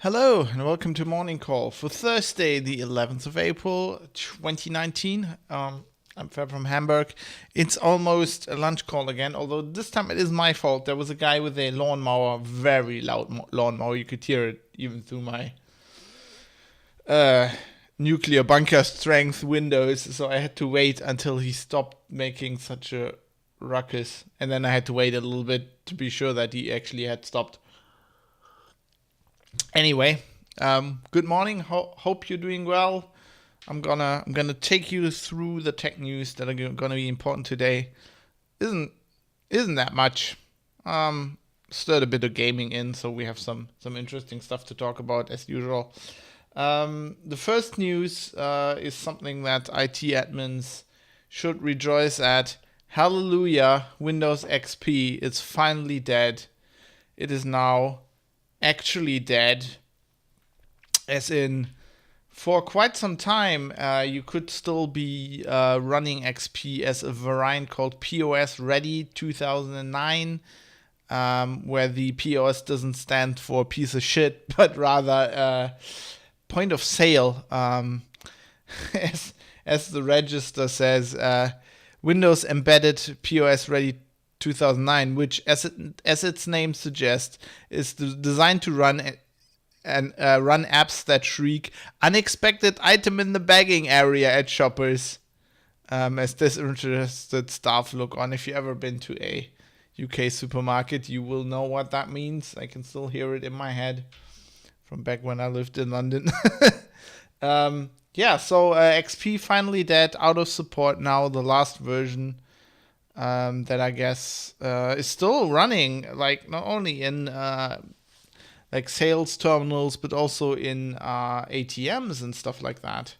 Hello and welcome to Morning Call for Thursday, the 11th of April, 2019. I'm Fab from Hamburg. It's almost a lunch call again, although this time it is my fault. There was a guy with a lawnmower, very loud lawnmower. You could hear it even through my nuclear bunker strength windows. So I had to wait until he stopped making such a ruckus. And then I had to wait a little bit to be sure that he actually had stopped. Anyway, good morning. Hope you're doing well. I'm gonna take you through the tech news that are gonna be important today. Isn't that much. Stirred a bit of gaming in, so we have some interesting stuff to talk about as usual. The first news is something that IT admins should rejoice at. Hallelujah! Windows XP is finally dead. It is now actually dead, as in for quite some time you could still be running XP as a variant called POS Ready 2009, where the POS doesn't stand for piece of shit but rather point of sale, as the register says, Windows Embedded POS Ready 2009, which, as its name suggests, is designed to run apps that shriek "unexpected item in the bagging area" at shoppers, as disinterested staff look on. If you've ever been to a UK supermarket, you will know what that means. I can still hear it in my head from back when I lived in London. So XP finally dead, out of support now. The last version that I guess is still running, like not only in like sales terminals, but also in ATMs and stuff like that.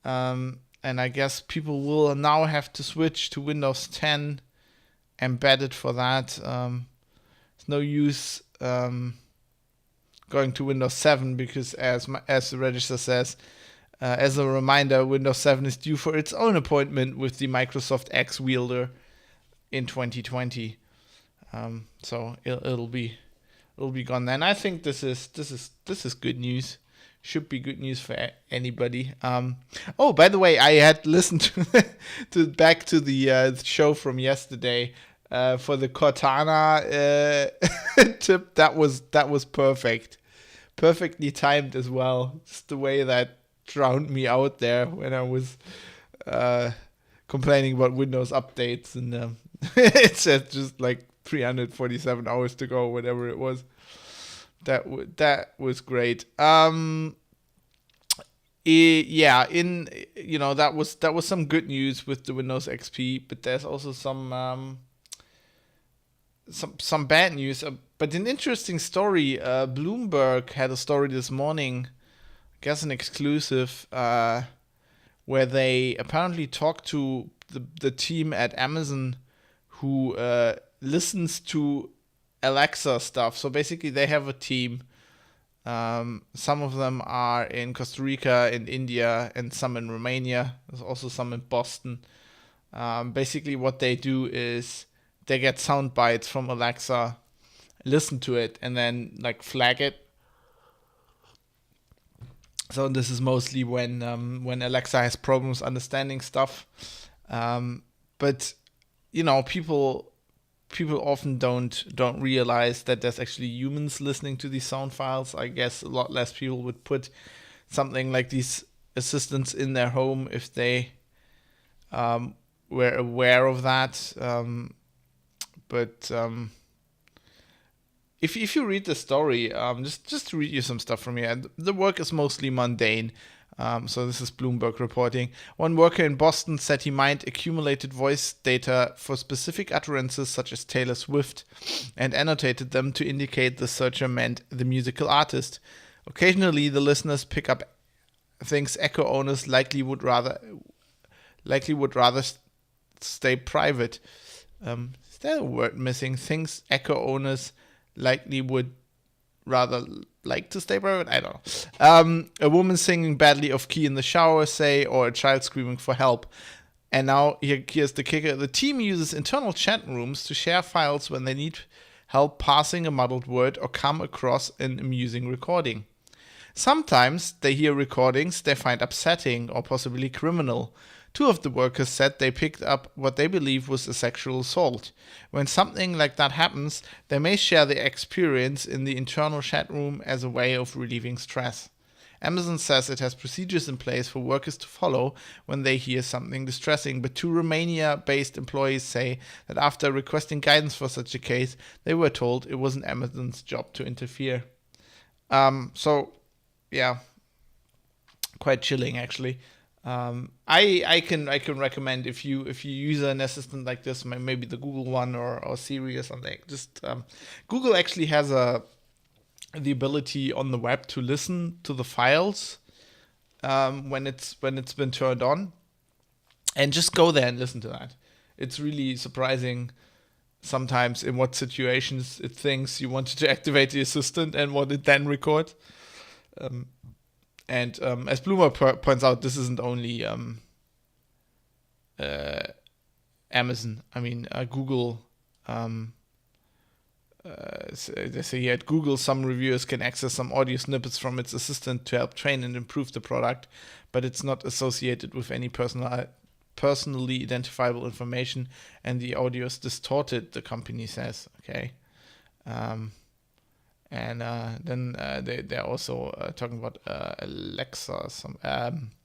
And I guess people will now have to switch to Windows 10 embedded for that. It's no use going to Windows 7 because, as the register says, as a reminder, Windows 7 is due for its own appointment with the Microsoft X wielder in 2020. So it'll be gone then. I think this is good news. Should be good news for anybody. Oh, by the way, I had listened to back to the show from yesterday for the Cortana tip. That was perfect, perfectly timed as well. Just the way that drowned me out there when I was complaining about Windows updates, and it said just like 347 hours to go, whatever it was. That was great. That was some good news with the Windows XP, but there's also some bad news. But an interesting story. Bloomberg had a story this morning, I guess an exclusive, where they apparently talked to the team at Amazon who listens to Alexa stuff. So basically they have a team. Some of them are in Costa Rica, in India, and some in Romania. There's also some in Boston. Basically what they do is they get sound bites from Alexa, listen to it, and then like flag it. So this is mostly when Alexa has problems understanding stuff. But people people often don't realize that there's actually humans listening to these sound files. I guess a lot less people would put something like these assistants in their home if they were aware of that. But if you read the story, just to read you some stuff from here, the work is mostly mundane. So this is Bloomberg reporting. One worker in Boston said he mined accumulated voice data for specific utterances such as Taylor Swift and annotated them to indicate the searcher meant the musical artist. Occasionally, the listeners pick up things Echo owners likely would rather stay private. Is there a word missing? Things Echo owners likely would rather like to stay private? I don't know. A woman singing badly off key in the shower, say, or a child screaming for help. And now here's the kicker. The team uses internal chat rooms to share files when they need help parsing a muddled word or come across an amusing recording. Sometimes they hear recordings they find upsetting or possibly criminal. Two of the workers said they picked up what they believe was a sexual assault. When something like that happens, they may share their experience in the internal chat room as a way of relieving stress. Amazon says it has procedures in place for workers to follow when they hear something distressing, but two Romania-based employees say that after requesting guidance for such a case, they were told it wasn't Amazon's job to interfere. Yeah, quite chilling actually. I can recommend if you use an assistant like this, maybe the Google one or Siri or something. Just Google actually has the ability on the web to listen to the files when it's been turned on, and just go there and listen to that. It's really surprising sometimes in what situations it thinks you wanted to activate the assistant and what it then records. And as Bloomberg points out, this isn't only Amazon. I mean, Google. They say here at Google, some reviewers can access some audio snippets from its assistant to help train and improve the product, but it's not associated with any personally identifiable information, and the audio is distorted, the company says. Okay. And then they're also talking about Alexa,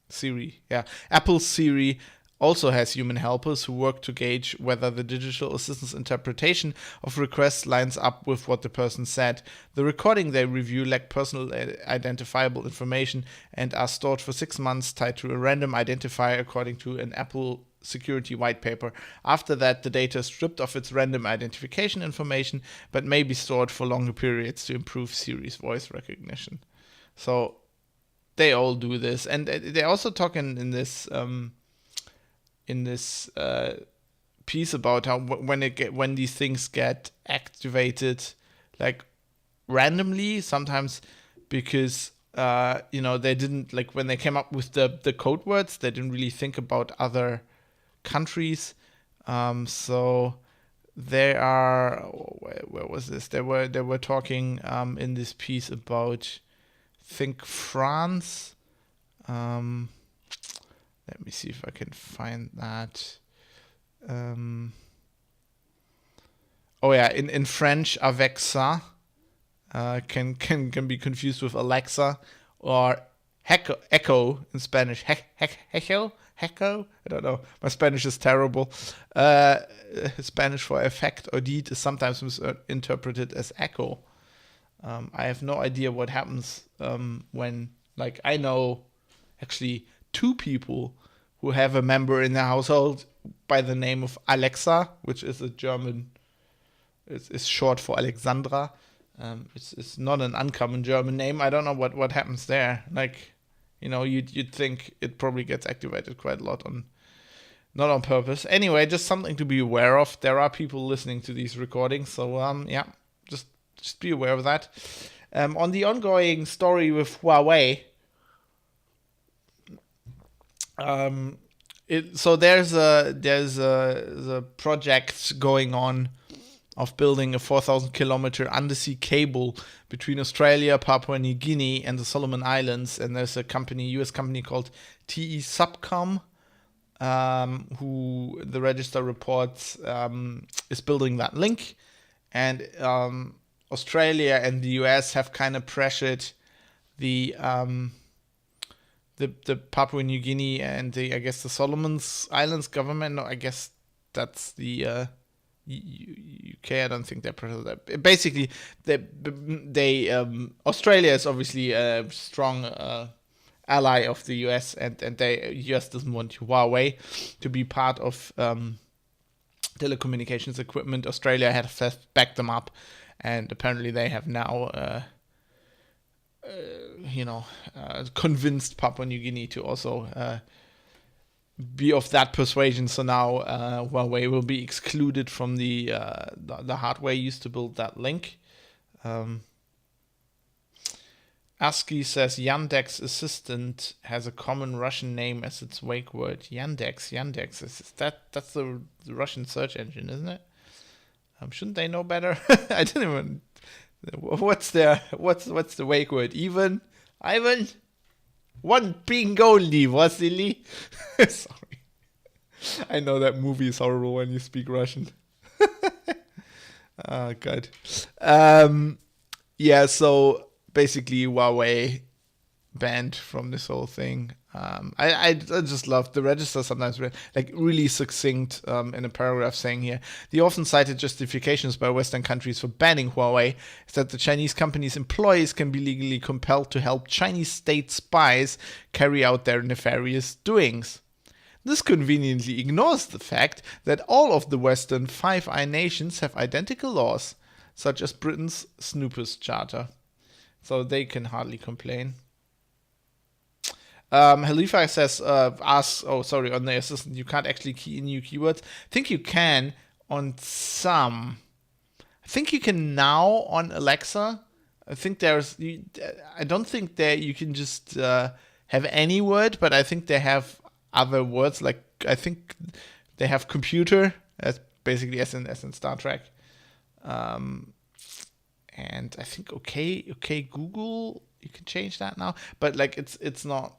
Siri. Yeah, Apple Siri also has human helpers who work to gauge whether the digital assistant's interpretation of requests lines up with what the person said. The recording they review lack personal identifiable information and are stored for 6 months tied to a random identifier according to an Apple security white paper. After that, the data is stripped of its random identification information, but may be stored for longer periods to improve Siri's voice recognition. So they all do this, and they're also talking in this piece about how when these things get activated, like randomly, sometimes because they didn't, like, when they came up with the code words, they didn't really think about other countries. So there are, where was this? They were talking in this piece about, I think, France. Let me see if I can find that. In French, avec ça can be confused with Alexa, or echo in Spanish. Echo? I don't know. My Spanish is terrible. Spanish for effect or deed is sometimes misinterpreted as echo. I have no idea what happens when, like, I know actually 2 people who have a member in their household by the name of Alexa, which is a German, it's short for Alexandra. It's not an uncommon German name. I don't know what happens there. Like, you'd think it probably gets activated quite a lot not on purpose. Anyway, just something to be aware of. There are people listening to these recordings, so just be aware of that. On the ongoing story with Huawei, there's a project going on of building a 4,000 kilometer undersea cable between Australia, Papua New Guinea, and the Solomon Islands. And there's a US company called TE Subcom who the Register reports is building that link, and Australia and the US have kind of pressured the Papua New Guinea and I guess the Solomons Islands government. No, I guess that's the UK. I don't think they're pressured that. Basically, Australia is obviously a strong ally of the US, and the US doesn't want Huawei to be part of telecommunications equipment. Australia has backed them up, and apparently they have now convinced Papua New Guinea to also be of that persuasion. So now Huawei will be excluded from the hardware used to build that link. ASCII says Yandex Assistant has a common Russian name as its wake word. Yandex. That's the Russian search engine, isn't it? Shouldn't they know better? I don't even. What's the wake word? Ivan? One ping only, Vasily. Sorry. I know that movie is horrible when you speak Russian. Oh, God. Yeah, so basically Huawei banned from this whole thing. I just love the Register sometimes really succinct in a paragraph saying here, the often cited justifications by Western countries for banning Huawei is that the Chinese company's employees can be legally compelled to help Chinese state spies carry out their nefarious doings. This conveniently ignores the fact that all of the Western Five Eyes nations have identical laws, such as Britain's Snoopers Charter. So they can hardly complain. Halifa says, on the assistant, you can't actually key in new keywords. I think you can on some. I think you can now on Alexa. I think I don't think that you can just have any word, but I think they have other words. Like, I think they have computer, as basically as in Star Trek. And I think okay Google, you can change that now, but like it's not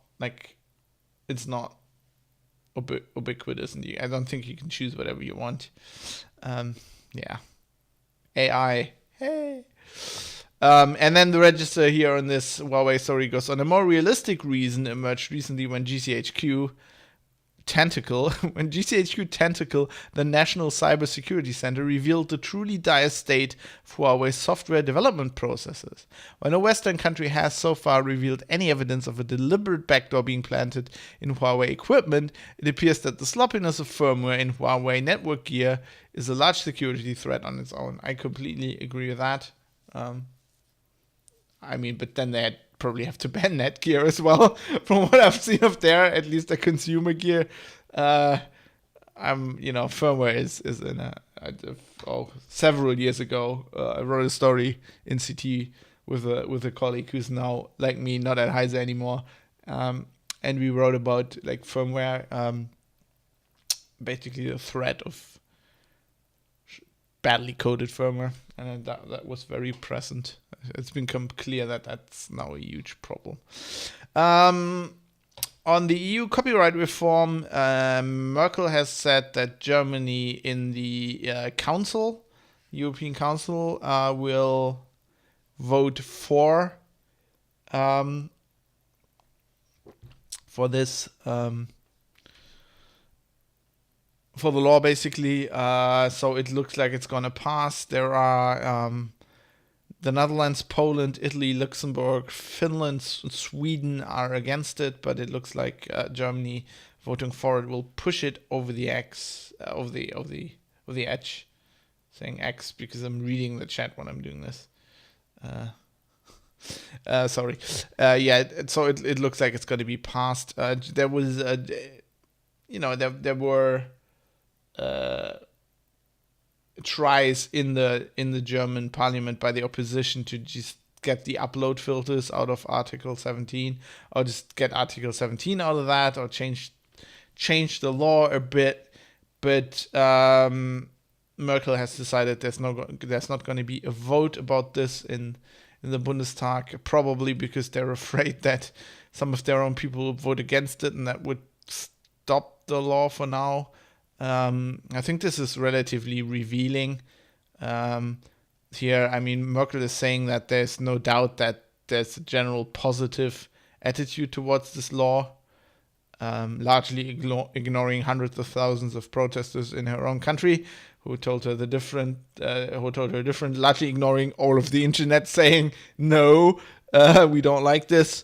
ubiquitous, and I don't think you can choose whatever you want. Yeah, AI. Hey. And then the Register here on this Huawei story goes on. A more realistic reason emerged recently when GCHQ Tentacle, the National Cybersecurity Center, revealed the truly dire state of Huawei's software development processes. While no Western country has so far revealed any evidence of a deliberate backdoor being planted in Huawei equipment, it appears that the sloppiness of firmware in Huawei network gear is a large security threat on its own. I completely agree with that. But then they probably have to ban Netgear as well. From what I've seen of there, at least the consumer gear, firmware is in several years ago. I wrote a story in CT with a colleague who's now, like me, not at Heise anymore, and we wrote about like firmware, basically the threat of badly coded firmware, and that was very present. It's become clear that that's now a huge problem. On the EU copyright reform, Merkel has said that Germany in the European Council, will vote for this, for the law, basically. So it looks like it's gonna pass. There are the Netherlands, Poland, Italy, Luxembourg, Finland, Sweden are against it, but it looks like Germany voting for it will push it over the edge. Saying X because I'm reading the chat when I'm doing this. Sorry. So it looks like it's going to be passed. There was, there were tries in the German parliament by the opposition to just get the upload filters out of Article 17, or just get Article 17 out of that, or change the law a bit. But Merkel has decided there's not going to be a vote about this in the Bundestag, probably because they're afraid that some of their own people will vote against it, and that would stop the law for now. I think this is relatively revealing. Here, I mean, Merkel is saying that there's no doubt that there's a general positive attitude towards this law, largely ignoring hundreds of thousands of protesters in her own country who told her different, largely ignoring all of the internet saying, no, we don't like this.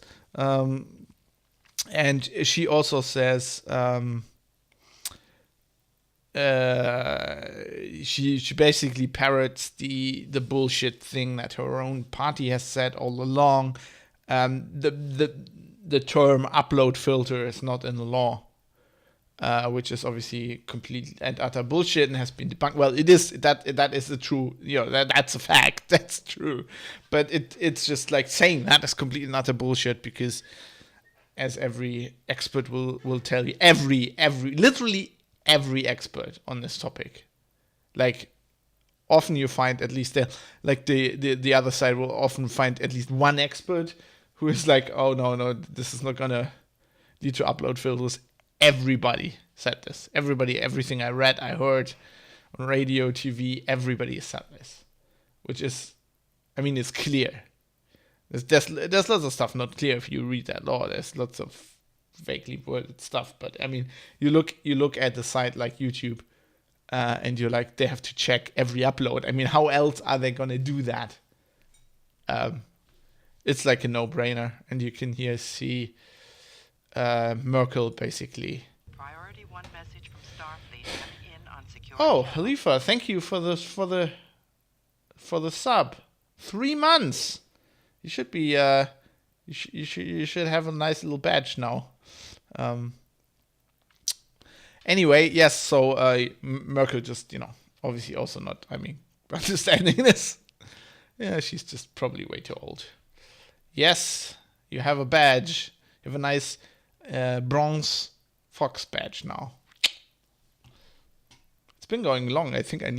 And she also says, she basically parrots the bullshit thing that her own party has said all along. The term upload filter is not in the law, which is obviously complete and utter bullshit and has been debunked. Well, it is that is the true, that's a fact. That's true, but it's just like saying that is complete and utter bullshit because, as every expert will tell you, literally every expert on this topic, like often you find at least the other side will often find at least one expert who is like, oh no, this is not gonna lead to upload filters. Everybody said this. Everything I read, I heard on radio, TV, everybody said this, which is, I mean, it's clear. There's lots of stuff not clear if you read that law. There's lots of vaguely worded stuff, but I mean, you look at the site like YouTube, and you're like, they have to check every upload. I mean, how else are they gonna do that? It's like a no-brainer, and you can here see Merkel basically. Priority 1 message from Starfleet coming in on secure. Oh, Khalifa, thank you for the sub. 3 months. You should be you should have a nice little badge now. Anyway, yes. So Merkel just obviously also not. I mean, understanding this. Yeah, she's just probably way too old. Yes, you have a badge. You have a nice bronze fox badge now. It's been going long. I think at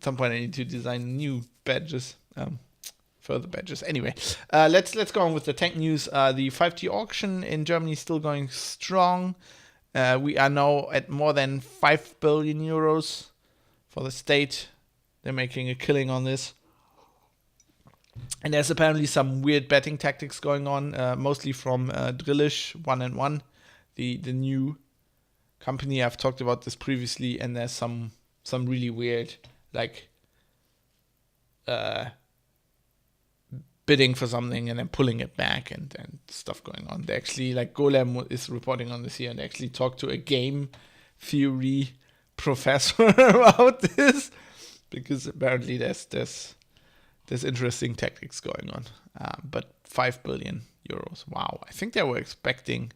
some point I need to design new badges. Further badges. Anyway, let's go on with the tech news. The 5G auction in Germany is still going strong. We are now at more than 5 billion euros for the state. They're making a killing on this. And there's apparently some weird betting tactics going on, mostly from Drillish 1&1, the new company. I've talked about this previously, and there's some really weird, like, bidding for something and then pulling it back and stuff going on. They actually, like, Golem is reporting on this here, and they actually talked to a game theory professor about this, because apparently there's interesting tactics going on. But 5 billion euros. Wow. I think they were expecting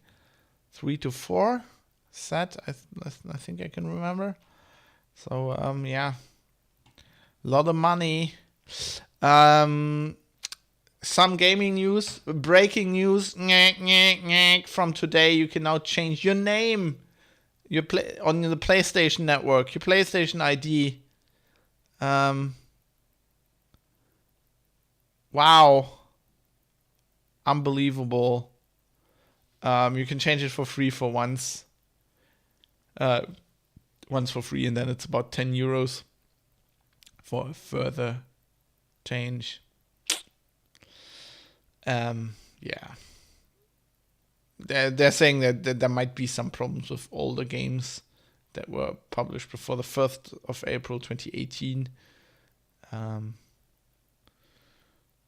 3 to 4 set. I think I can remember. So, yeah. A lot of money. Some gaming news. Breaking news. From today, you can now change your name. On the PlayStation Network. Your PlayStation ID. Wow. Unbelievable. You can change it for free for once. Once for free, and then it's about 10 euros for a further change. Yeah. They're saying that there might be some problems with older games that were published before the 1st of April 2018.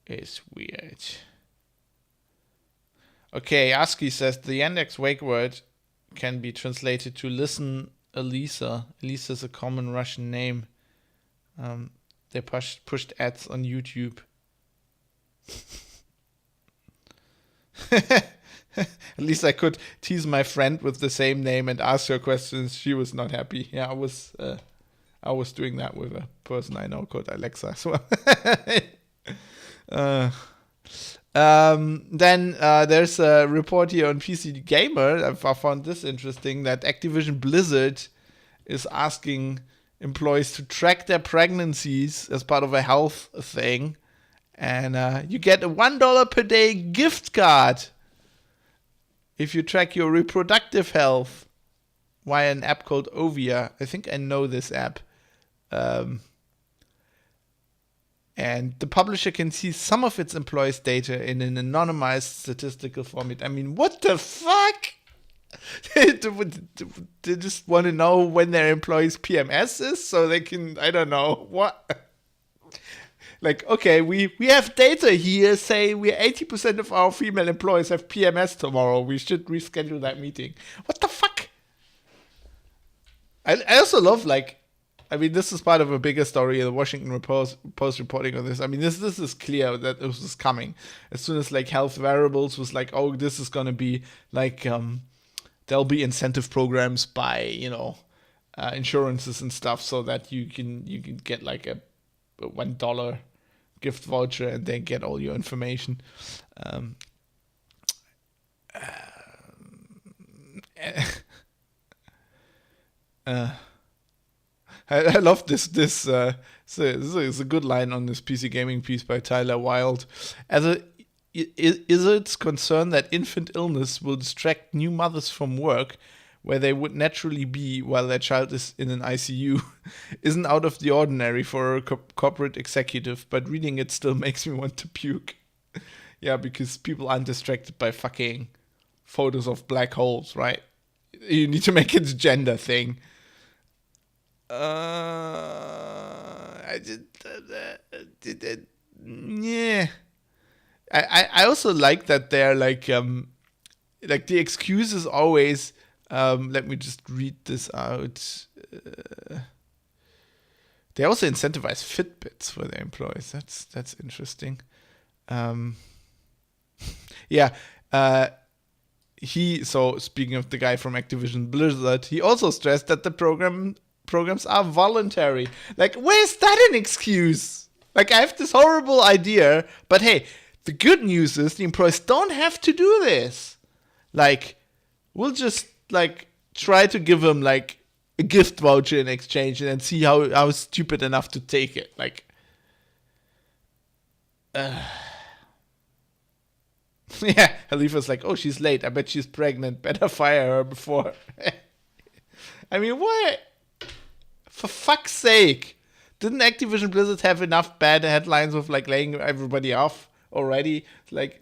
It's weird. Okay, ASCII says the Yandex wake word can be translated to listen, Elisa. Elisa is a common Russian name. They pushed ads on YouTube. At least I could tease my friend with the same name and ask her questions. She was not happy. Yeah, I was doing that with a person I know called Alexa. So then there's a report here on PC Gamer. I found this interesting, that Activision Blizzard is asking employees to track their pregnancies as part of a health thing. And you get a $1 per day gift card if you track your reproductive health. via an app called Ovia. I think I know this app. And the publisher can see some of its employees' data in an anonymized statistical format. I mean, what the fuck? They just want to know when their employees' PMS is so they can, I don't know, what? Like, okay, we have data here, say we're 80% of our female employees have PMS tomorrow. We should reschedule that meeting. What the fuck? I also love, like, I mean, this is part of a bigger story. The Washington Post reporting on this. I mean, this is clear that this was coming. As soon as, like, health variables was like, oh, this is going to be, like, there'll be incentive programs by, insurances and stuff so that you can get, like, a $1 gift voucher and then get all your information. I love this. This is a good line on this PC gaming piece by Tyler Wilde. Is it concerned that infant illness will distract new mothers from work, where they would naturally be while their child is in an ICU, isn't out of the ordinary for a corporate executive, but reading it still makes me want to puke. Yeah, because people aren't distracted by fucking photos of black holes, right? You need to make it a gender thing. Yeah. I also like that they're like the excuse is always, let me just read this out. They also incentivize Fitbits for their employees. That's interesting. Yeah. So speaking of the guy from Activision Blizzard, he also stressed that the programs are voluntary. Like, where's that an excuse? Like, I have this horrible idea, but hey, the good news is the employees don't have to do this. Like, we'll just, like, try to give them, like, a gift voucher in exchange and then see how stupid enough to take it. Like, yeah, Khalifa's like, oh, she's late. I bet she's pregnant. Better fire her before. I mean, what? For fuck's sake. Didn't Activision Blizzard have enough bad headlines of, like, laying everybody off already? Like,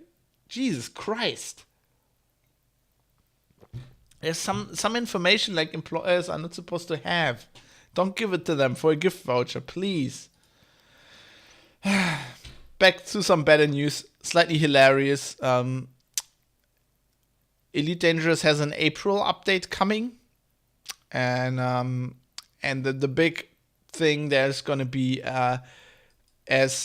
Jesus Christ. There's some information, like, employers are not supposed to have. Don't give it to them for a gift voucher, please. Back to some better news. Slightly hilarious. Elite Dangerous has an April update coming. And the big thing there's going to be, as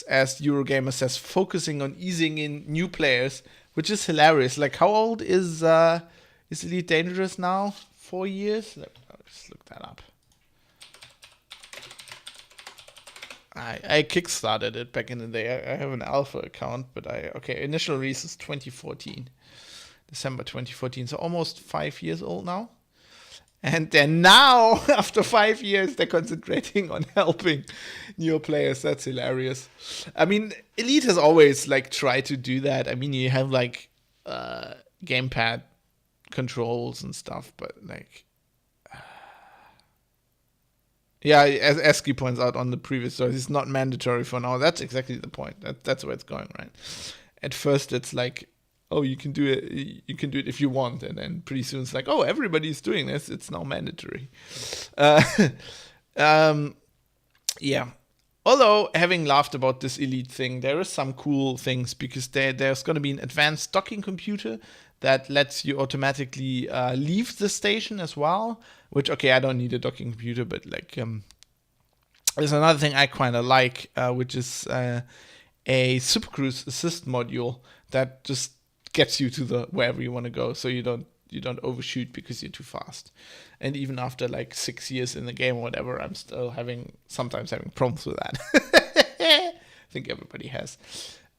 Eurogamer says, focusing on easing in new players, which is hilarious. Like, how old is Elite Dangerous now? 4 years? I'll just look that up. I kickstarted it back in the day. I have an alpha account, but initial release is 2014. December 2014. So almost 5 years old now. And then now, after 5 years, they're concentrating on helping new players. That's hilarious. I mean, Elite has always, like, tried to do that. I mean, you have, like, gamepad controls and stuff, but, like, yeah, as Eski points out on the previous story, it's not mandatory for now. That's exactly the point. That's where it's going, right? At first, it's like, oh, you can do it if you want, and then pretty soon it's like, oh, everybody's doing this. It's now mandatory. Yeah. Although, having laughed about this Elite thing, there is some cool things, because there's going to be an advanced docking computer that lets you automatically leave the station as well. Which, okay, I don't need a docking computer, but, like, there's another thing I kind of like, which is a Super Cruise Assist module that just gets you to wherever you want to go, so you don't overshoot because you're too fast. And even after, like, 6 years in the game or whatever, I'm still sometimes having problems with that. I think everybody has.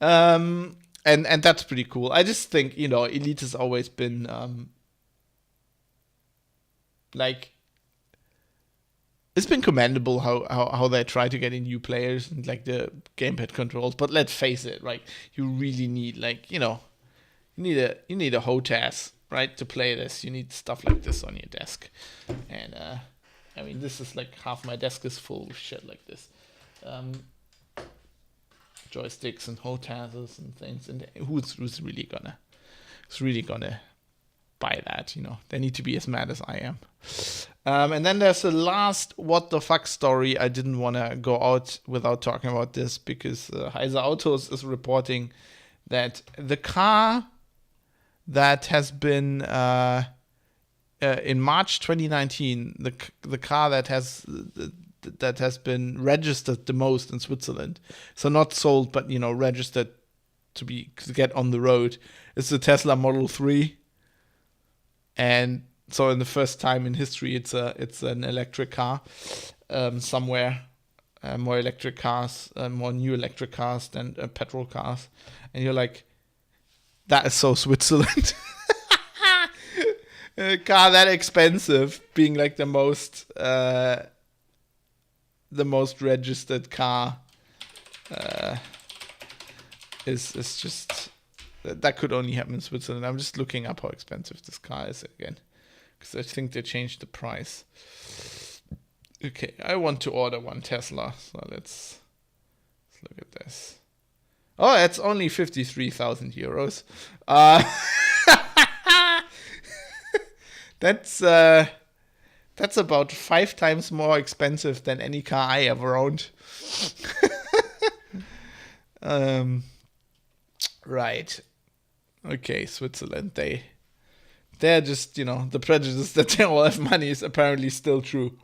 And that's pretty cool. I just think, Elite has always been, like, it's been commendable how they try to get in new players and, like, the gamepad controls. But let's face it, right? You really need, like, you need a HOTAS, right? To play this, you need stuff like this on your desk. And I mean, this is like half my desk is full of shit like this. Joysticks and HOTASs and things. And who's really gonna buy that? You know, they need to be as mad as I am. And then there's the last what the fuck story. I didn't want to go out without talking about this because Heise Autos is reporting that the car that has been in March 2019, the car that has been registered the most in Switzerland, so not sold but registered to get on the road, is the Tesla Model 3. And so in the first time in history, it's an electric car. Somewhere more electric cars, more new electric cars than petrol cars, and you're like, that is so Switzerland. A car that expensive being like the most registered car is just, that could only happen in Switzerland. I'm just looking up how expensive this car is again, because I think they changed the price. Okay, I want to order one Tesla, so let's look at this. Oh, it's only 53,000 euros. That's about 5 times more expensive than any car I ever owned. Right. Okay, Switzerland. They're just, the prejudice that they all have money is apparently still true.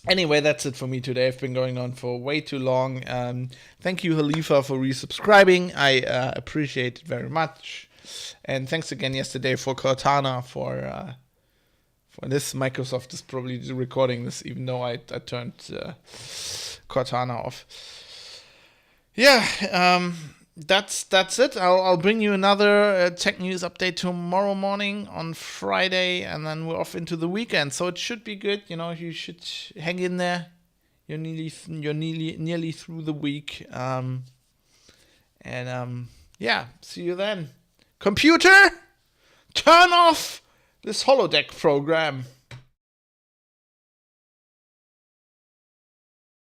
Anyway, that's it for me today. I've been going on for way too long. Thank you, Halifa, for resubscribing. I appreciate it very much. And thanks again yesterday for Cortana for this. Microsoft is probably recording this, even though I turned Cortana off. Yeah, that's it. I'll bring you another tech news update tomorrow morning on Friday, and then we're off into the weekend. So it should be good. You should hang in there. You're nearly through the week. Yeah, see you then. Computer, turn off this holodeck program.